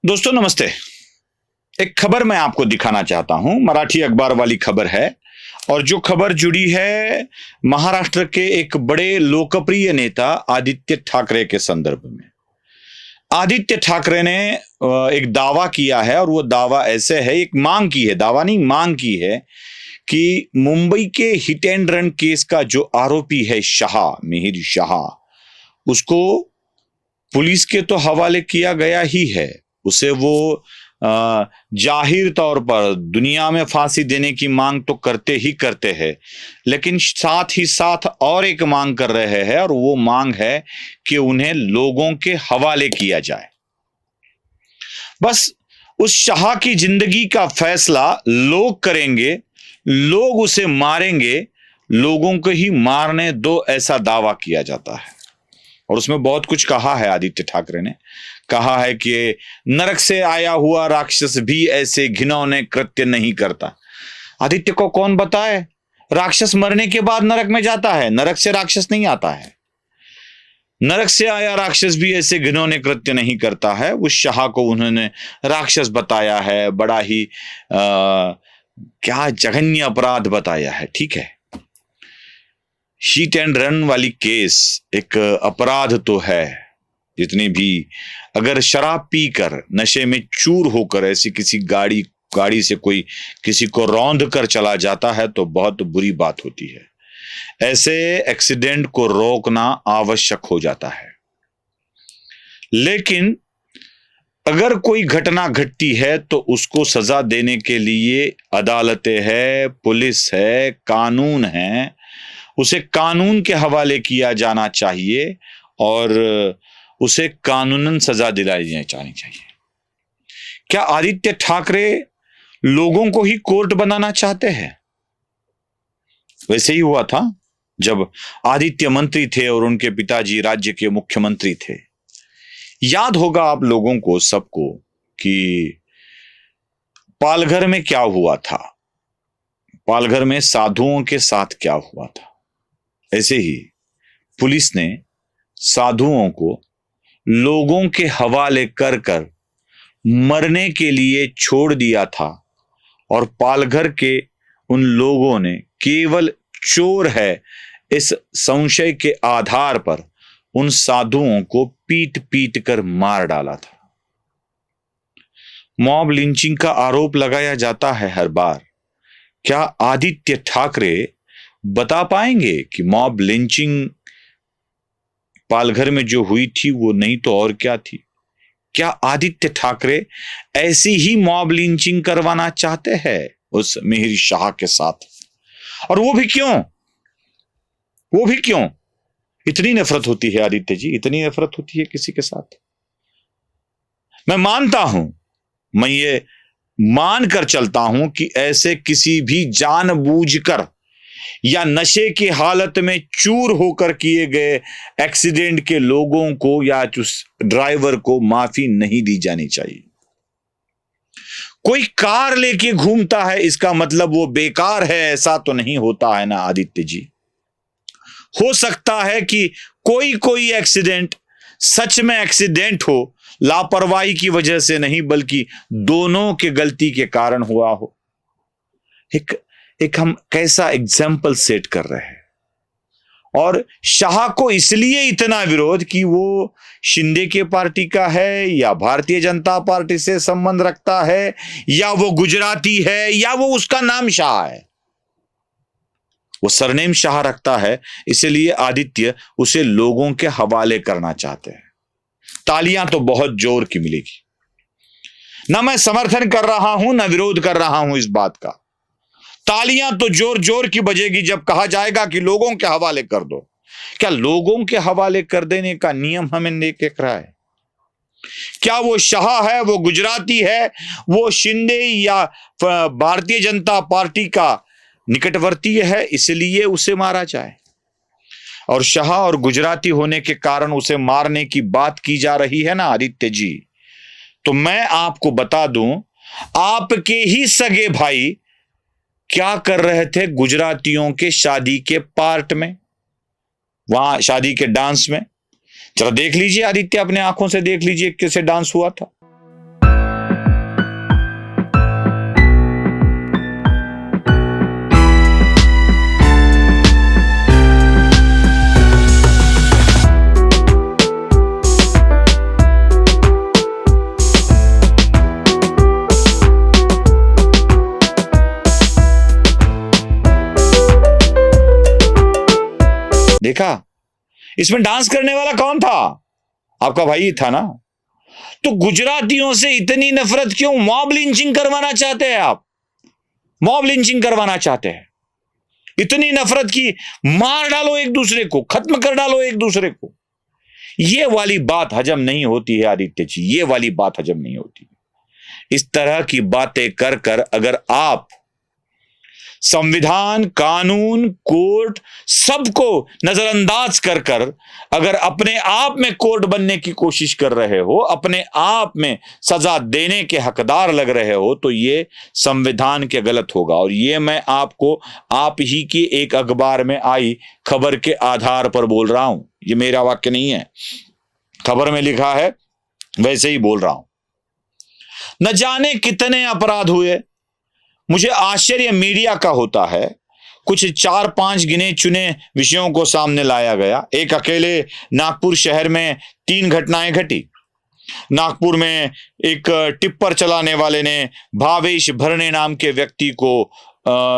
दोस्तों नमस्ते। एक खबर मैं आपको दिखाना चाहता हूं, मराठी अखबार वाली खबर है और जो खबर जुड़ी है महाराष्ट्र के एक बड़े लोकप्रिय नेता आदित्य ठाकरे के संदर्भ में। आदित्य ठाकरे ने एक दावा किया है और वो दावा ऐसे है, एक मांग की है, दावा नहीं मांग की है कि मुंबई के हिट एंड रन केस का जो आरोपी है शाह, मिहिर शाह, उसको पुलिस के तो हवाले किया गया ही है। उसे वो जाहिर तौर पर दुनिया में फांसी देने की मांग तो करते ही करते हैं, लेकिन साथ ही साथ और एक मांग कर रहे हैं और वो मांग है कि उन्हें लोगों के हवाले किया जाए। बस उस शाह की जिंदगी का फैसला लोग करेंगे, लोग उसे मारेंगे, लोगों को ही मारने दो, ऐसा दावा किया जाता है। और उसमें बहुत कुछ कहा है। आदित्य ठाकरे ने कहा है कि नरक से आया हुआ राक्षस भी ऐसे घिनौने कृत्य नहीं करता। आदित्य को कौन बताए राक्षस मरने के बाद नरक में जाता है? नरक से राक्षस नहीं आता है। नरक से आया राक्षस भी ऐसे घिनौने कृत्य नहीं करता है। उस शाह को उन्होंने राक्षस बताया है, बड़ा ही क्या जघन्य अपराध बताया है। ठीक है, हिट एंड रन वाली केस एक अपराध तो है, जितनी भी अगर शराब पीकर नशे में चूर होकर ऐसी किसी गाड़ी से कोई किसी को रौंद कर चला जाता है तो बहुत बुरी बात होती है। ऐसे एक्सीडेंट को रोकना आवश्यक हो जाता है। लेकिन अगर कोई घटना घटती है तो उसको सजा देने के लिए अदालतें है, पुलिस है, कानून है, उसे कानून के हवाले किया जाना चाहिए और उसे कानूनन सजा दिलाई जानी चाहिए। क्या आदित्य ठाकरे लोगों को ही कोर्ट बनाना चाहते हैं? वैसे ही हुआ था जब आदित्य मंत्री थे और उनके पिताजी राज्य के मुख्यमंत्री थे। याद होगा आप लोगों को सबको कि पालघर में क्या हुआ था, पालघर में साधुओं के साथ क्या हुआ था। ऐसे ही पुलिस ने साधुओं को लोगों के हवाले कर कर मरने के लिए छोड़ दिया था और पालघर के उन लोगों ने केवल चोर है इस संशय के आधार पर उन साधुओं को पीट पीट कर मार डाला था। मॉब लिंचिंग का आरोप लगाया जाता है हर बार। क्या आदित्य ठाकरे बता पाएंगे कि मॉब लिंचिंग पालघर में जो हुई थी वो नहीं तो और क्या थी? क्या आदित्य ठाकरे ऐसी ही मॉब लिंचिंग करवाना चाहते हैं उस मिहिर शाह के साथ? और वो भी क्यों? वो भी क्यों? इतनी नफरत होती है आदित्य जी, इतनी नफरत होती है किसी के साथ? मैं मानता हूं, मैं ये मान कर चलता हूं कि ऐसे किसी भी जानबूझकर या नशे की हालत में चूर होकर किए गए एक्सीडेंट के लोगों को या उस ड्राइवर को माफी नहीं दी जानी चाहिए। कोई कार लेके घूमता है इसका मतलब वो बेकार है, ऐसा तो नहीं होता है ना आदित्य जी। हो सकता है कि कोई एक्सीडेंट सच में एक्सीडेंट हो, लापरवाही की वजह से नहीं बल्कि दोनों के गलती के कारण हुआ हो। एक हम कैसा एग्जाम्पल सेट कर रहे हैं। और शाह को इसलिए इतना विरोध कि वो शिंदे के पार्टी का है या भारतीय जनता पार्टी से संबंध रखता है या वो गुजराती है या वो उसका नाम शाह है, वो सरनेम शाह रखता है, इसलिए आदित्य उसे लोगों के हवाले करना चाहते हैं। तालियां तो बहुत जोर की मिलेगी। ना मैं समर्थन कर रहा हूं ना विरोध कर रहा हूं इस बात का। तालियां तो जोर जोर की बजेगी जब कहा जाएगा कि लोगों के हवाले कर दो। क्या लोगों के हवाले कर देने का नियम हमें देख रहा है? क्या वो शाह है, वो गुजराती है, वो शिंदे या भारतीय जनता पार्टी का निकटवर्ती है इसलिए उसे मारा जाए? और शाह और गुजराती होने के कारण उसे मारने की बात की जा रही है ना आदित्य जी, तो मैं आपको बता दूं, आपके ही सगे भाई क्या कर रहे थे गुजरातियों के शादी के पार्ट में, वहां शादी के डांस में। जरा देख लीजिए आदित्य, अपने आंखों से देख लीजिए कैसे डांस हुआ था। देखा? इसमें डांस करने वाला कौन था? आपका भाई ही था ना। तो गुजरातियों से इतनी नफरत क्यों? मॉब लिंचिंग करवाना चाहते हैं आप, मॉब लिंचिंग करवाना चाहते हैं। इतनी नफरत की, मार डालो एक दूसरे को, खत्म कर डालो एक दूसरे को। ये वाली बात हजम नहीं होती है आदित्य जी, ये वाली बात हजम नहीं होती। इस तरह की बातें कर कर अगर आप संविधान, कानून, कोर्ट सबको नजरअंदाज कर कर अगर अपने आप में कोर्ट बनने की कोशिश कर रहे हो, अपने आप में सजा देने के हकदार लग रहे हो, तो ये संविधान के गलत होगा। और ये मैं आपको आप ही की एक अखबार में आई खबर के आधार पर बोल रहा हूं, ये मेरा वाक्य नहीं है, खबर में लिखा है, वैसे ही बोल रहा हूं। न जाने कितने अपराध हुए। मुझे आश्चर्य मीडिया का होता है। कुछ 4-5 गिने चुने विषयों को सामने लाया गया। एक अकेले नागपुर शहर में 3 घटनाएं घटी। नागपुर में एक टिप्पर चलाने वाले ने भावेश भरने नाम के व्यक्ति को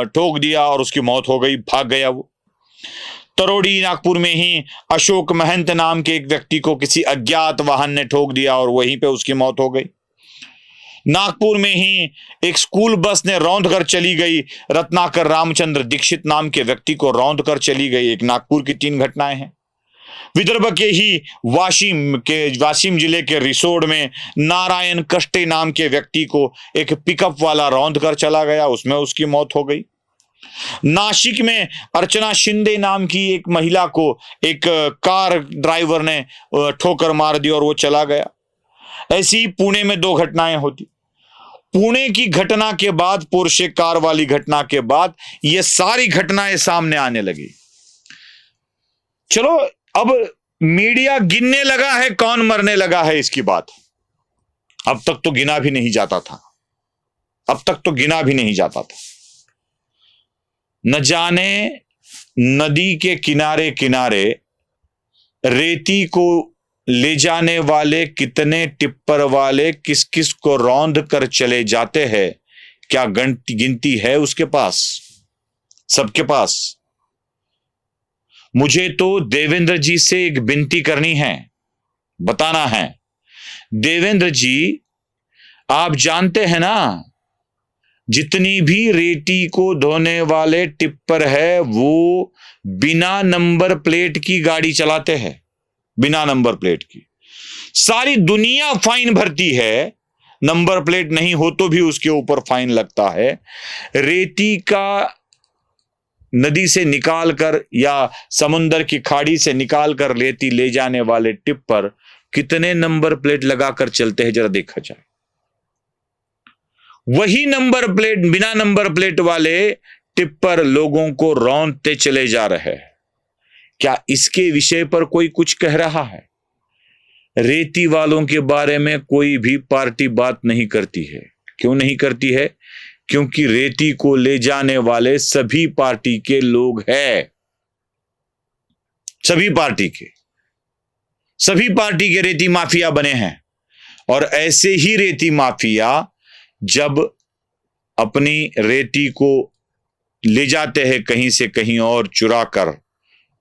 ठोक दिया और उसकी मौत हो गई, भाग गया वो। तरोड़ी नागपुर में ही अशोक महंत नाम के एक व्यक्ति को किसी अज्ञात वाहन ने ठोक दिया और वहीं पे उसकी मौत हो गई। नागपुर में ही एक स्कूल बस ने रौंद कर चली गई, रत्नाकर रामचंद्र दीक्षित नाम के व्यक्ति को रौंद कर चली गई। एक नागपुर की 3 घटनाएं हैं। विदर्भ के ही वाशिम जिले के रिसोड में नारायण कष्टे नाम के व्यक्ति को एक पिकअप वाला रौंद कर चला गया, उसमें उसकी मौत हो गई। नासिक में अर्चना शिंदे नाम की एक महिला को एक कार ड्राइवर ने ठोकर मार दी और वो चला गया। ऐसी पुणे में 2 घटनाएं होती। पुणे की घटना के बाद, पोर्शे कार वाली घटना के बाद, ये सारी घटनाएं सामने आने लगी। चलो अब मीडिया गिनने लगा है कौन मरने लगा है इसकी बात। अब तक तो गिना भी नहीं जाता था, अब तक तो गिना भी नहीं जाता था। न जाने नदी के किनारे किनारे रेती को ले जाने वाले कितने टिप्पर वाले किस किस को रौंद कर चले जाते हैं, क्या गिनती है उसके पास, सबके पास। मुझे तो देवेंद्र जी से एक विनती करनी है, बताना है। देवेंद्र जी, आप जानते हैं ना, जितनी भी रेती को धोने वाले टिप्पर है वो बिना नंबर प्लेट की गाड़ी चलाते हैं, बिना नंबर प्लेट की। सारी दुनिया फाइन भरती है, नंबर प्लेट नहीं हो तो भी उसके ऊपर फाइन लगता है। रेती का नदी से निकालकर या समुंदर की खाड़ी से निकालकर रेती ले जाने वाले टिप्पर कितने नंबर प्लेट लगाकर चलते हैं, जरा देखा जाए। वही नंबर प्लेट, बिना नंबर प्लेट वाले टिप्पर लोगों को रौंदते चले जा रहे हैं। क्या इसके विषय पर कोई कुछ कह रहा है? रेती वालों के बारे में कोई भी पार्टी बात नहीं करती है। क्यों नहीं करती है? क्योंकि रेती को ले जाने वाले सभी पार्टी के लोग हैं, सभी पार्टी के रेती माफिया बने हैं। और ऐसे ही रेती माफिया जब अपनी रेती को ले जाते हैं कहीं से कहीं और चुरा कर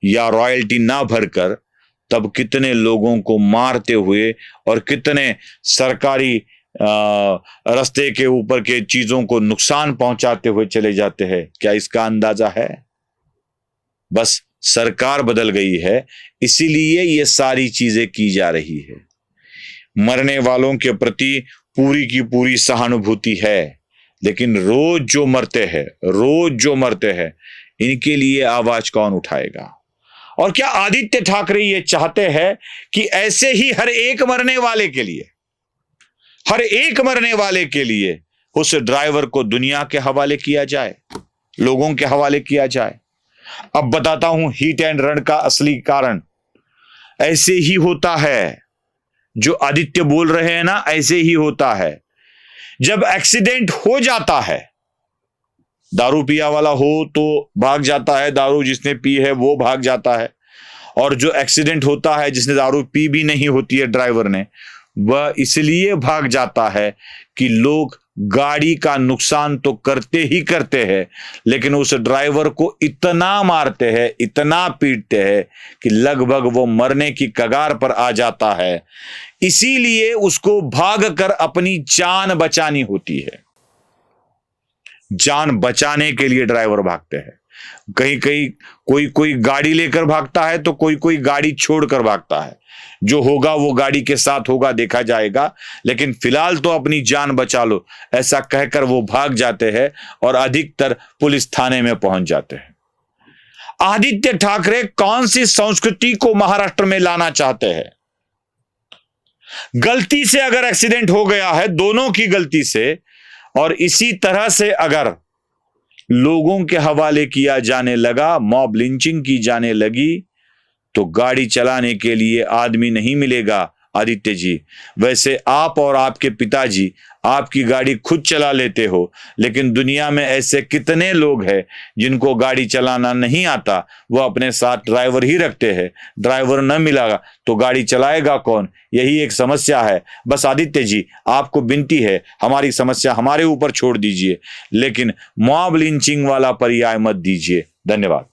या रॉयल्टी ना भरकर, तब कितने लोगों को मारते हुए और कितने सरकारी रास्ते के ऊपर के चीजों को नुकसान पहुंचाते हुए चले जाते हैं। क्या इसका अंदाजा है? बस सरकार बदल गई है, इसीलिए ये सारी चीजें की जा रही है। मरने वालों के प्रति पूरी की पूरी सहानुभूति है, लेकिन रोज जो मरते हैं इनके लिए आवाज कौन उठाएगा? और क्या आदित्य ठाकरे ये चाहते हैं कि ऐसे ही हर एक मरने वाले के लिए उस ड्राइवर को दुनिया के हवाले किया जाए, लोगों के हवाले किया जाए? अब बताता हूं हिट एंड रन का असली कारण। ऐसे ही होता है, जो आदित्य बोल रहे हैं ना, ऐसे ही होता है। जब एक्सीडेंट हो जाता है, दारू पिया वाला हो तो भाग जाता है, दारू जिसने पी है वो भाग जाता है। और जो एक्सीडेंट होता है जिसने दारू पी भी नहीं होती है ड्राइवर ने, वह इसलिए भाग जाता है कि लोग गाड़ी का नुकसान तो करते ही करते हैं, लेकिन उस ड्राइवर को इतना मारते हैं, इतना पीटते हैं कि लगभग वो मरने की कगार पर आ जाता है। इसीलिए उसको भागकर अपनी जान बचानी होती है। जान बचाने के लिए ड्राइवर भागते हैं। कहीं कहीं कोई गाड़ी लेकर भागता है, तो कोई गाड़ी छोड़कर भागता है। जो होगा वो गाड़ी के साथ होगा, देखा जाएगा, लेकिन फिलहाल तो अपनी जान बचा लो, ऐसा कहकर वो भाग जाते हैं और अधिकतर पुलिस थाने में पहुंच जाते हैं। आदित्य ठाकरे कौन सी संस्कृति को महाराष्ट्र में लाना चाहते हैं? गलती से अगर एक्सीडेंट हो गया है, दोनों की गलती से, और इसी तरह से अगर लोगों के हवाले किया जाने लगा, मॉब लिंचिंग की जाने लगी, तो गाड़ी चलाने के लिए आदमी नहीं मिलेगा आदित्य जी। वैसे आप और आपके पिताजी आपकी गाड़ी खुद चला लेते हो, लेकिन दुनिया में ऐसे कितने लोग हैं जिनको गाड़ी चलाना नहीं आता, वो अपने साथ ड्राइवर ही रखते हैं। ड्राइवर न मिला तो गाड़ी चलाएगा कौन? यही एक समस्या है। बस आदित्य जी, आपको विनती है, हमारी समस्या हमारे ऊपर छोड़ दीजिए, लेकिन मॉब लिंचिंग वाला पर्याय मत दीजिए। धन्यवाद।